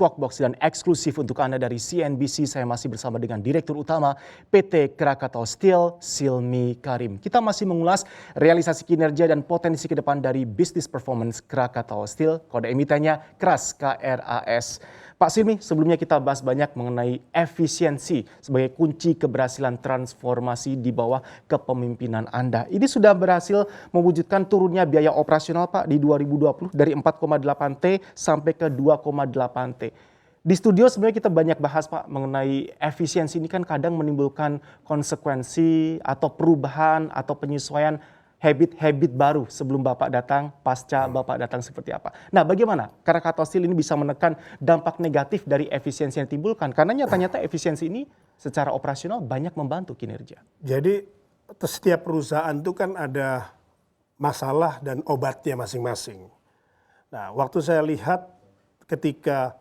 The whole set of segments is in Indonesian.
Squawk Box dan eksklusif untuk Anda dari CNBC. Saya masih bersama dengan Direktur Utama PT Krakatau Steel, Silmi Karim. Kita masih mengulas realisasi kinerja dan potensi ke depan dari bisnis performance Krakatau Steel. Kode emitennya KRAS, KRAS. Pak Silmi, sebelumnya kita bahas banyak mengenai efisiensi sebagai kunci keberhasilan transformasi di bawah kepemimpinan Anda. Ini sudah berhasil mewujudkan turunnya biaya operasional Pak di 2020 dari 4,8 T sampai ke 2,8 T. Di studio sebenarnya kita banyak bahas Pak mengenai efisiensi ini kan kadang menimbulkan konsekuensi atau perubahan atau penyesuaian habit-habit baru sebelum Bapak datang, pasca Bapak datang seperti apa. Nah bagaimana Krakatau Steel ini bisa menekan dampak negatif dari efisiensi yang ditimbulkan? Karena nyata-nyata efisiensi ini secara operasional banyak membantu kinerja. Jadi setiap perusahaan itu kan ada masalah dan obatnya masing-masing. Nah waktu saya lihat ketika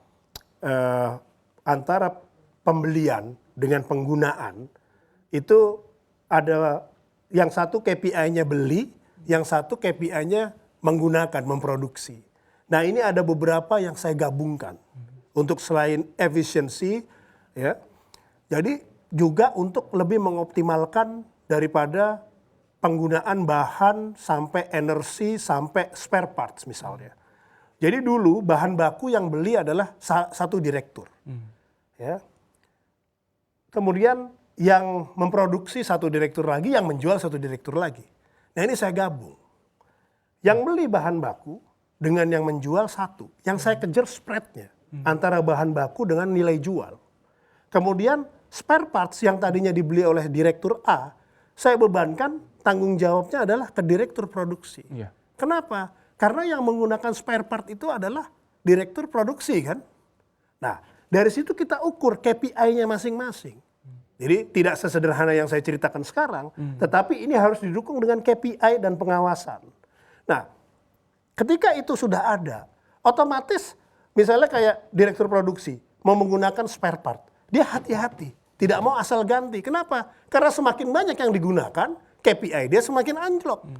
antara pembelian dengan penggunaan itu ada yang satu KPI-nya beli, yang satu KPI-nya menggunakan, memproduksi. Nah ini ada beberapa yang saya gabungkan untuk selain efisiensi, ya. Jadi juga untuk lebih mengoptimalkan daripada penggunaan bahan sampai energi sampai spare parts misalnya. Jadi dulu bahan baku yang beli adalah satu direktur, ya. Kemudian yang memproduksi satu direktur lagi, yang menjual satu direktur lagi. Nah ini saya gabung. Yang beli bahan baku dengan yang menjual satu. Yang saya kejar spreadnya antara bahan baku dengan nilai jual. Kemudian spare parts yang tadinya dibeli oleh direktur A, saya bebankan tanggung jawabnya adalah ke direktur produksi. Iya. Kenapa? Karena yang menggunakan spare part itu adalah direktur produksi kan. Nah dari situ kita ukur KPI-nya masing-masing. Jadi tidak sesederhana yang saya ceritakan sekarang, tetapi ini harus didukung dengan KPI dan pengawasan. Nah, ketika itu sudah ada, otomatis misalnya kayak direktur produksi mau menggunakan spare part, dia hati-hati, tidak mau asal ganti. Kenapa? Karena semakin banyak yang digunakan, KPI dia semakin anjlok.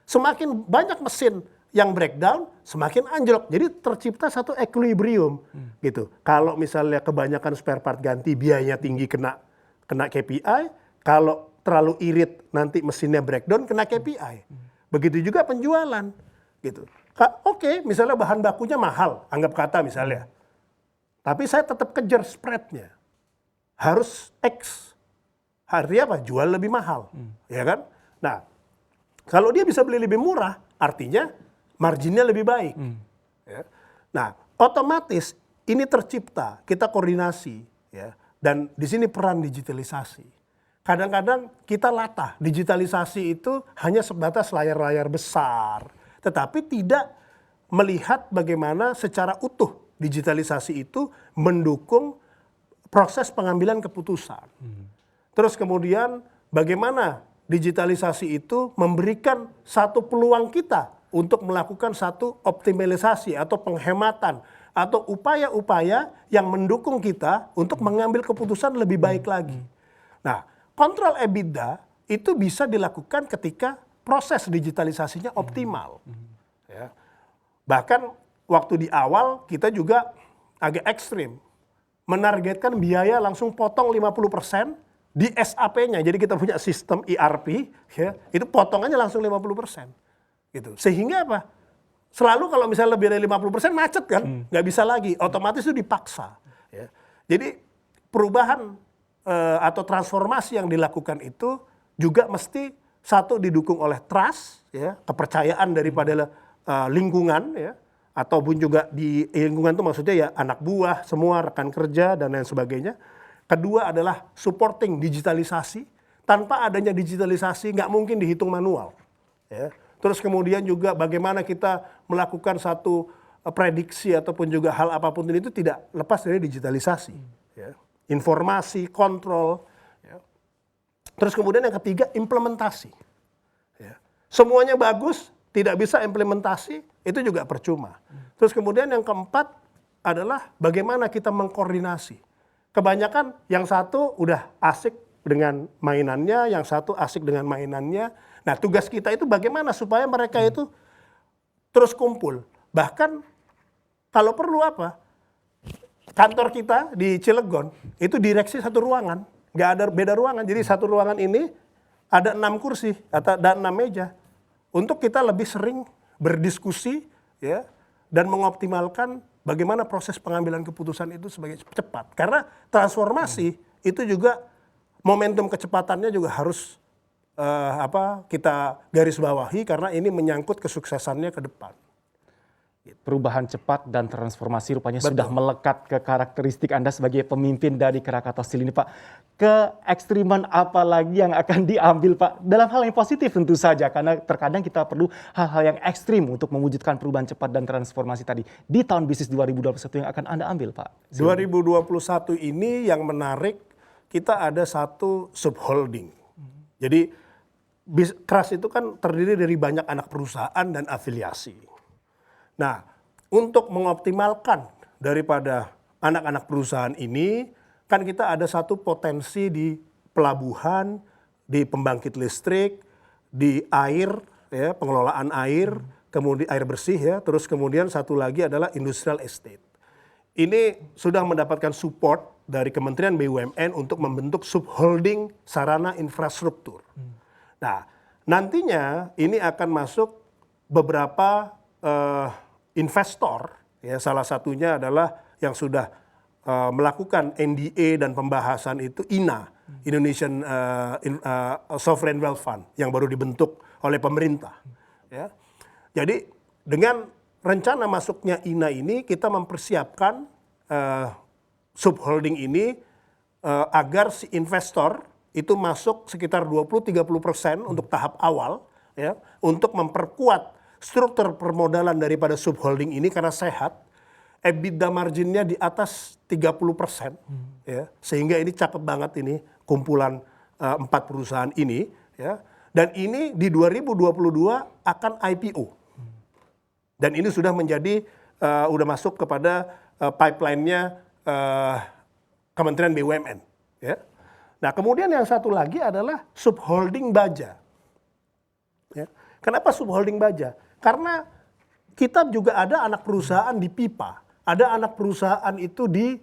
Semakin banyak mesin yang breakdown, semakin anjlok. Jadi tercipta satu equilibrium gitu. Kalau misalnya kebanyakan spare part ganti, biayanya tinggi kena KPI, kalau terlalu irit nanti mesinnya breakdown kena KPI. Begitu juga penjualan gitu. Oke, misalnya bahan bakunya mahal, anggap kata misalnya. Tapi saya tetap kejar spreadnya. Harus X. Artinya apa? Jual lebih mahal. Ya kan? Nah, kalau dia bisa beli lebih murah, artinya marginnya lebih baik. Ya. Nah, otomatis ini tercipta, kita koordinasi, ya. Dan di sini peran digitalisasi. Kadang-kadang kita latah, digitalisasi itu hanya sebatas layar-layar besar. Tetapi tidak melihat bagaimana secara utuh digitalisasi itu mendukung proses pengambilan keputusan. Terus kemudian bagaimana digitalisasi itu memberikan satu peluang kita untuk melakukan satu optimalisasi atau penghematan atau upaya-upaya yang mendukung kita untuk mengambil keputusan lebih baik lagi. Nah, kontrol EBITDA itu bisa dilakukan ketika proses digitalisasinya optimal. Ya. Bahkan waktu di awal kita juga agak ekstrim. Menargetkan biaya langsung potong 50% di SAP-nya. Jadi kita punya sistem ERP, ya, itu potongannya langsung 50%. Gitu. Sehingga apa? Selalu kalau misalnya lebih dari 50% macet kan, nggak bisa lagi, otomatis itu dipaksa. Ya. Jadi perubahan atau transformasi yang dilakukan itu juga mesti satu didukung oleh trust, ya, kepercayaan daripada lingkungan, ya, ataupun juga di lingkungan itu maksudnya ya anak buah, semua rekan kerja dan lain sebagainya. Kedua adalah supporting digitalisasi. Tanpa adanya digitalisasi nggak mungkin dihitung manual. Ya. Terus kemudian juga bagaimana kita melakukan satu prediksi ataupun juga hal apapun itu tidak lepas dari digitalisasi. Ya. Informasi, kontrol. Ya. Terus kemudian yang ketiga implementasi. Ya. Semuanya bagus, tidak bisa implementasi, itu juga percuma. Terus kemudian yang keempat adalah bagaimana kita mengkoordinasi. Kebanyakan yang satu udah asik dengan mainannya, yang satu asik dengan mainannya. Nah tugas kita itu bagaimana supaya mereka itu terus kumpul. Bahkan kalau perlu apa? kantor kita di Cilegon itu direksi satu ruangan, nggak ada beda ruangan. Jadi satu ruangan ini ada 6 kursi atau dan 6 meja untuk kita lebih sering berdiskusi ya dan mengoptimalkan bagaimana proses pengambilan keputusan itu sebagai cepat. Karena transformasi itu juga momentum kecepatannya juga harus kita garis bawahi karena ini menyangkut kesuksesannya ke depan. Perubahan cepat dan transformasi rupanya sudah melekat ke karakteristik Anda sebagai pemimpin dari Krakatau Steel ini, Pak. Keekstriman apa lagi yang akan diambil, Pak? Dalam hal yang positif tentu saja, karena terkadang kita perlu hal-hal yang ekstrim untuk mewujudkan perubahan cepat dan transformasi tadi. Di tahun bisnis 2021 yang akan Anda ambil, Pak? 2021 ini yang menarik, kita ada satu subholding. Jadi KRAS itu kan terdiri dari banyak anak perusahaan dan afiliasi. Nah, untuk mengoptimalkan daripada anak-anak perusahaan ini, kan kita ada satu potensi di pelabuhan, di pembangkit listrik, di air, ya, pengelolaan air, kemudian air bersih ya, terus kemudian satu lagi adalah industrial estate. Ini sudah mendapatkan support dari Kementerian BUMN untuk membentuk subholding sarana infrastruktur. Nah, nantinya ini akan masuk beberapa investor, ya, salah satunya adalah yang sudah melakukan NDA dan pembahasan itu INA, Indonesian Sovereign Wealth Fund, yang baru dibentuk oleh pemerintah. Ya. Jadi dengan rencana masuknya INA ini, kita mempersiapkan subholding ini agar si investor itu masuk sekitar 20-30% untuk tahap awal, ya, untuk memperkuat struktur permodalan daripada subholding ini karena sehat, EBITDA marginnya di atas 30%, ya, sehingga ini cakep banget ini kumpulan 4 perusahaan ini, ya, dan ini di 2022 akan IPO, dan ini sudah menjadi udah masuk kepada pipeline-nya Kementerian BUMN, ya. Nah kemudian yang satu lagi adalah subholding baja, ya. Kenapa subholding baja? Karena kita juga ada anak perusahaan di pipa, ada anak perusahaan itu di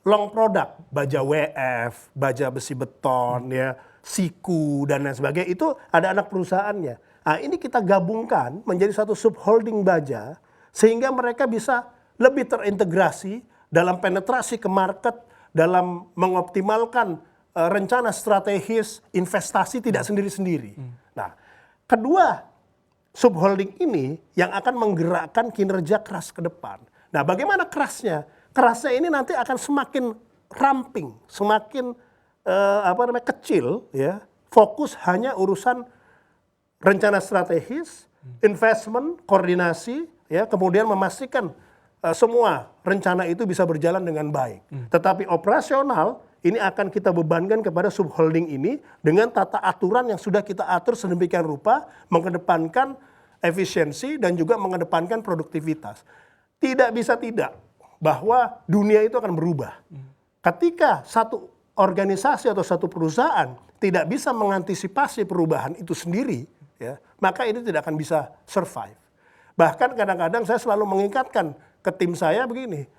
long product, baja WF, baja besi beton, ya, siku dan lain sebagainya, itu ada anak perusahaannya. Nah ini kita gabungkan menjadi satu subholding baja sehingga mereka bisa lebih terintegrasi dalam penetrasi ke market, dalam mengoptimalkan rencana strategis investasi tidak sendiri-sendiri. Nah kedua subholding ini yang akan menggerakkan kinerja KRAS ke depan. Nah, bagaimana KRAS-nya? KRAS-nya ini nanti akan semakin ramping, semakin kecil, ya. Fokus hanya urusan rencana strategis, investment, koordinasi, ya, kemudian memastikan semua rencana itu bisa berjalan dengan baik. Tetapi operasional ini akan kita bebankan kepada subholding ini dengan tata aturan yang sudah kita atur sedemikian rupa, mengedepankan efisiensi dan juga mengedepankan produktivitas. Tidak bisa tidak bahwa dunia itu akan berubah. Ketika satu organisasi atau satu perusahaan tidak bisa mengantisipasi perubahan itu sendiri, ya, maka ini tidak akan bisa survive. Bahkan kadang-kadang saya selalu mengingatkan ke tim saya begini,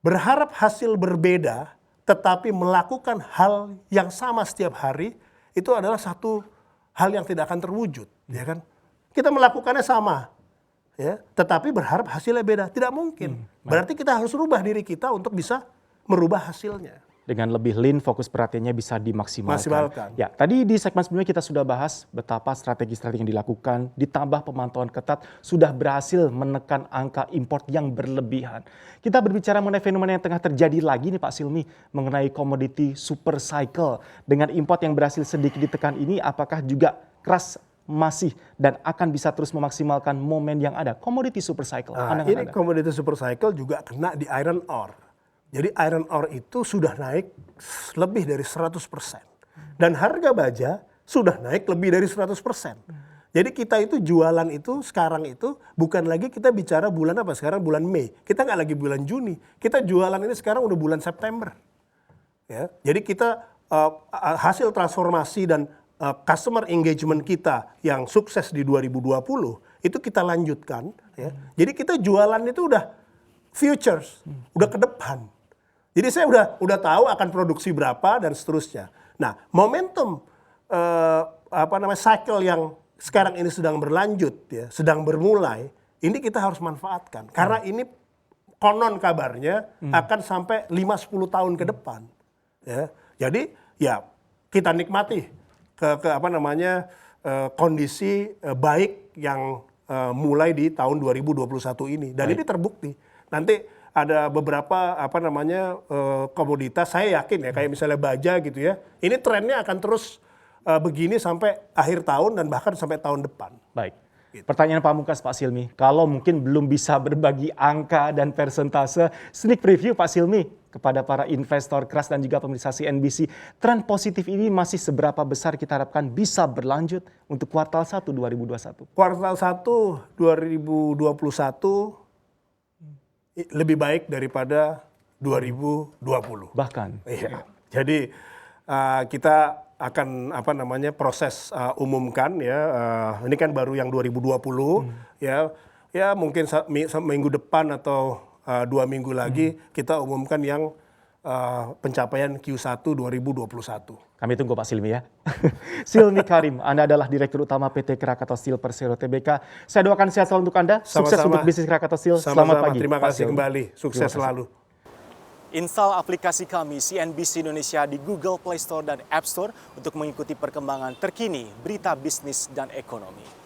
berharap hasil berbeda tetapi melakukan hal yang sama setiap hari itu adalah satu hal yang tidak akan terwujud, ya kan? Kita melakukannya sama, ya, tetapi berharap hasilnya beda, tidak mungkin. Berarti kita harus rubah diri kita untuk bisa merubah hasilnya. Dengan lebih lean, fokus perhatiannya bisa dimaksimalkan. Ya, tadi di segmen sebelumnya kita sudah bahas betapa strategi-strategi yang dilakukan, ditambah pemantauan ketat, sudah berhasil menekan angka import yang berlebihan. Kita berbicara mengenai fenomena yang tengah terjadi lagi nih Pak Silmi, mengenai komoditi super cycle. Dengan import yang berhasil sedikit ditekan ini, apakah juga KRAS masih dan akan bisa terus memaksimalkan momen yang ada? Komoditi super cycle. Nah, ini komoditi super cycle juga kena di iron ore. Jadi iron ore itu sudah naik lebih dari 100%. Dan harga baja sudah naik lebih dari 100%. Jadi kita itu jualan itu sekarang itu bukan lagi kita bicara bulan apa sekarang, bulan Mei. Kita nggak lagi bulan Juni. Kita jualan ini sekarang udah bulan September. Ya, jadi kita hasil transformasi dan customer engagement kita yang sukses di 2020 itu kita lanjutkan. Ya. Jadi kita jualan itu udah futures, udah ke depan. Jadi saya udah tahu akan produksi berapa dan seterusnya. Nah, momentum cycle yang sekarang ini sedang berlanjut ya, sedang bermulai, ini kita harus manfaatkan karena ini konon kabarnya akan sampai 5-10 tahun ke depan. Ya. Jadi ya kita nikmati kondisi baik yang mulai di tahun 2021 ini dan ini terbukti. Nanti ada beberapa komoditas saya yakin ya kayak misalnya baja gitu ya. Ini trennya akan terus begini sampai akhir tahun dan bahkan sampai tahun depan. Baik. Pertanyaan pamungkas Pak Silmi, kalau mungkin belum bisa berbagi angka dan persentase, sneak preview Pak Silmi kepada para investor keras dan juga pemirsa CNBC, tren positif ini masih seberapa besar kita harapkan bisa berlanjut untuk kuartal 1 2021? Kuartal 1 2021 lebih baik daripada 2020. Bahkan. Iya. Jadi kita akan proses umumkan ya. Ini kan baru yang 2020 ya. Ya mungkin minggu depan atau 2 minggu lagi kita umumkan yang pencapaian Q1 2021. Kami tunggu Pak Silmi ya. Silmi Karim, Anda adalah Direktur Utama PT Krakatau Steel Persero Tbk. Saya doakan sehat selalu untuk Anda. Sukses Sama-sama. untuk bisnis Krakatau Steel. Selamat pagi. Terima Pak kasih Silmi. kembali. Sukses selalu. Install aplikasi kami CNBC Indonesia di Google Play Store dan App Store untuk mengikuti perkembangan terkini berita bisnis dan ekonomi.